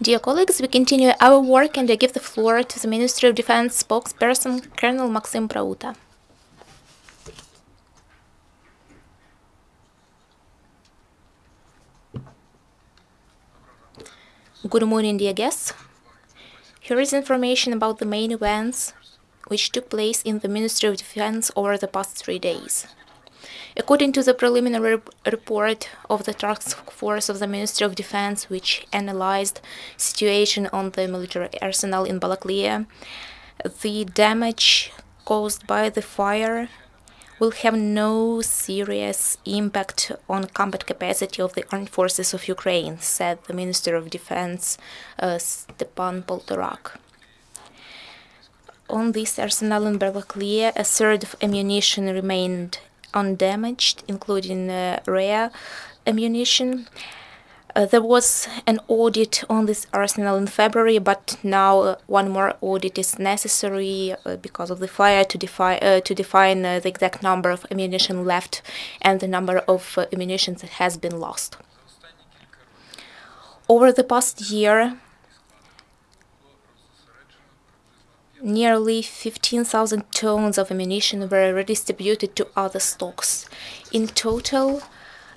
Dear colleagues, we continue our work and I give the floor to the Ministry of Defense spokesperson, Colonel Maksym Prauta. Good morning, dear guests. Here is information about the main events which took place in the Ministry of Defense over the past 3 days. According to the preliminary report of the task force of the Ministry of Defense, which analyzed situation on the military arsenal in Balaklia, the damage caused by the fire will have no serious impact on combat capacity of the armed forces of Ukraine, said the Minister of Defense, Stepan Poltorak. On this arsenal in Balaklia, a third of ammunition remained undamaged, including rare ammunition. There was an audit on this arsenal in February, but now one more audit is necessary because of the fire to define the exact number of ammunition left and the number of ammunition that has been lost. Over the past year, nearly 15,000 tons of ammunition were redistributed to other stocks. In total,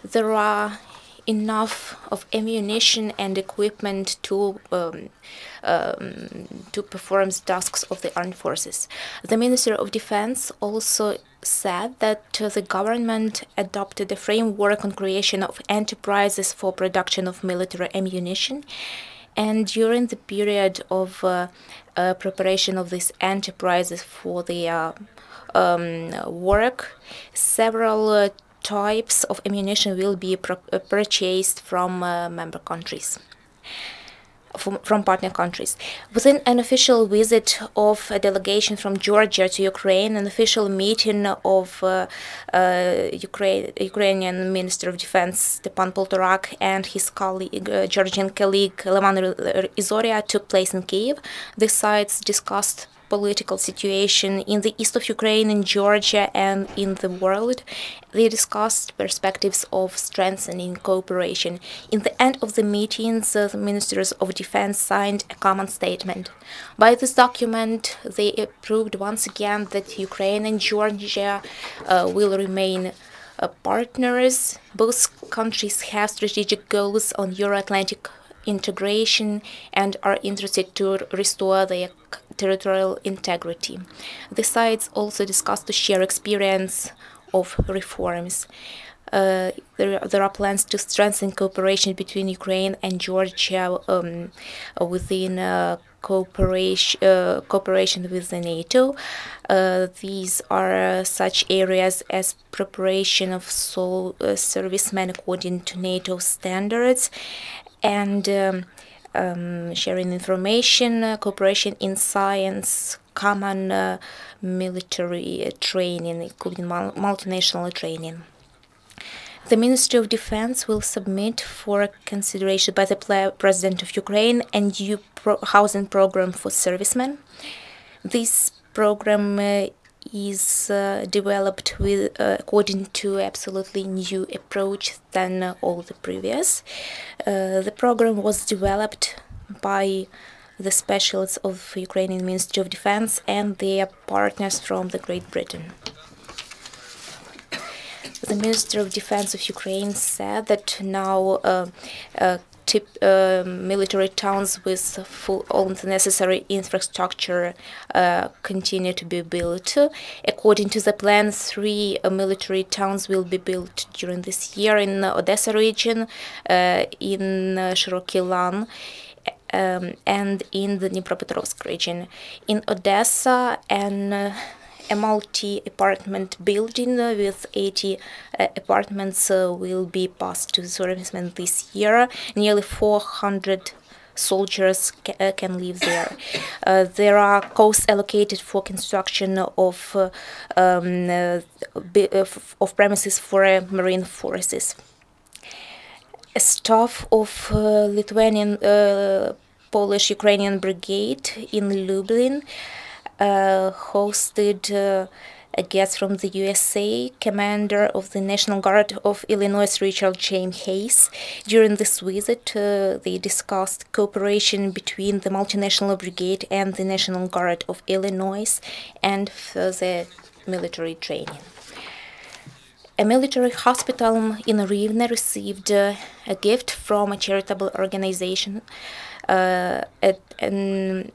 there are enough of ammunition and equipment to perform the tasks of the armed forces. The Minister of Defense also said that the government adopted a framework on creation of enterprises for production of military ammunition, and during the period of preparation of these enterprises for the work, several types of ammunition will be purchased from member countries, from partner countries. Within an official visit of a delegation from Georgia to Ukraine, an official meeting of Ukrainian Minister of Defense Stepan Poltorak and his Georgian colleague Levan Izoria took place in Kyiv. The sides discussed political situation in the east of Ukraine, in Georgia, and in the world. They discussed perspectives of strengthening cooperation. In the end of the meetings, the Ministers of Defense signed a common statement. By this document, they approved once again that Ukraine and Georgia will remain partners. Both countries have strategic goals on Euro-Atlantic integration and are interested to restore their territorial integrity. The sides also discussed to share experience of reforms. There are plans to strengthen cooperation between Ukraine and Georgia within cooperation with the NATO. These are such areas as preparation of servicemen according to NATO standards, and sharing information, cooperation in science, common military training, including multinational training. The Ministry of Defense will submit for consideration by the President of Ukraine a new housing program for servicemen. This program is developed according to absolutely new approach than all the previous. The program was developed by the specialists of Ukrainian Ministry of Defense and their partners from the Great Britain. The Minister of Defense of Ukraine said that now military towns with all the necessary infrastructure continue to be built. According to the plan, 3 military towns will be built during this year in Odessa region, in Shiroký Lan, and in the Dnipropetrovsk region. In Odessa, a multi-apartment building with 80 apartments will be passed to the servicemen this year. Nearly 400 soldiers can live there. There are costs allocated for construction of premises for marine forces. A staff of Lithuanian Polish-Ukrainian Brigade in Lublin hosted a guest from the USA, Commander of the National Guard of Illinois, Richard James Hayes. During this visit, they discussed cooperation between the multinational brigade and the National Guard of Illinois and further military training. A military hospital in Rivne received a gift from a charitable organization, an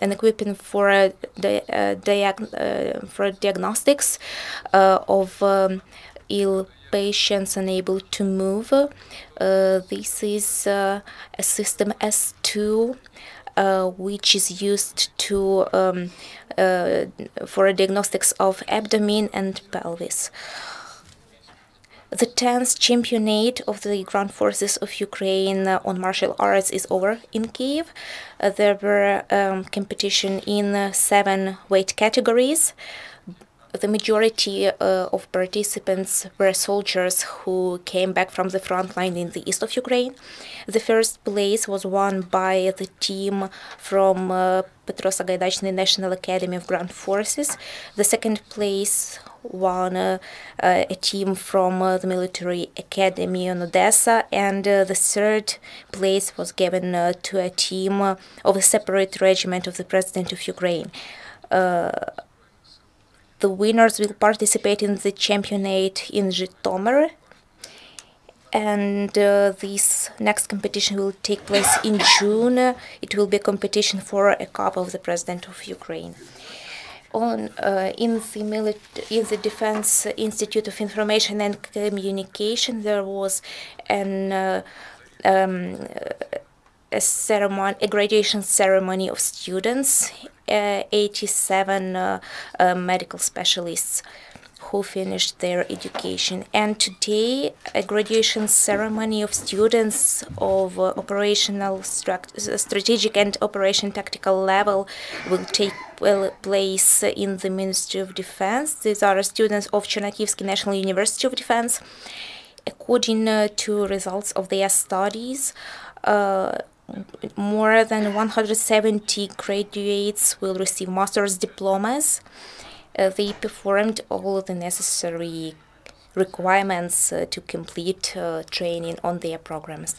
equipment for diagnostics of ill patients unable to move. This is a system S2, which is used to for diagnostics of abdomen and pelvis. The 10th championate of the Ground Forces of Ukraine on martial arts is over in Kiev. There were competition in 7 weight categories. The majority of participants were soldiers who came back from the front line in the east of Ukraine. The first place was won by the team from Petro-Sagaidachny National Academy of Ground Forces. The second place won a team from the military academy in Odessa, and the third place was given to a team of a separate regiment of the President of Ukraine. The winners will participate in the championate in Zhytomyr, and this next competition will take place in June. It will be a competition for a cup of the President of Ukraine. In the Defense Institute of Information and Communication, there was a graduation ceremony of students, 87 medical specialists who finished their education. And today, a graduation ceremony of students of operational, strategic and operation tactical level will take place in the Ministry of Defense. These are students of Chernakivsky National University of Defense. According to results of their studies, more than 170 graduates will receive master's diplomas. They performed all the necessary requirements to complete training on their programs.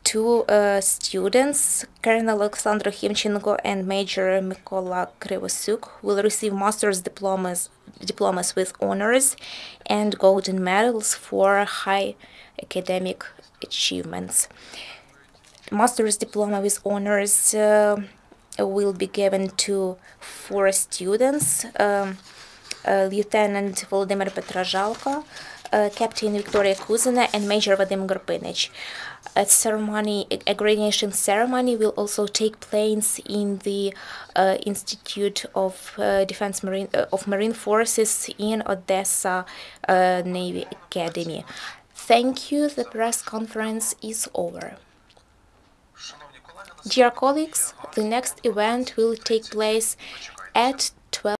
2 students, Colonel Alexander Himchenko and Major Mykola Krivosyuk, will receive master's diplomas with honors and golden medals for high academic achievements. Master's diploma with honors will be given to 4 students, Lieutenant Volodymyr Petrazhalko, Captain Victoria Kuzina, and Major Vadim Garpinich. A graduation ceremony will also take place in the Institute of Marine Forces in Odessa Navy Academy. Thank you. The press conference is over. Dear colleagues, the next event will take place at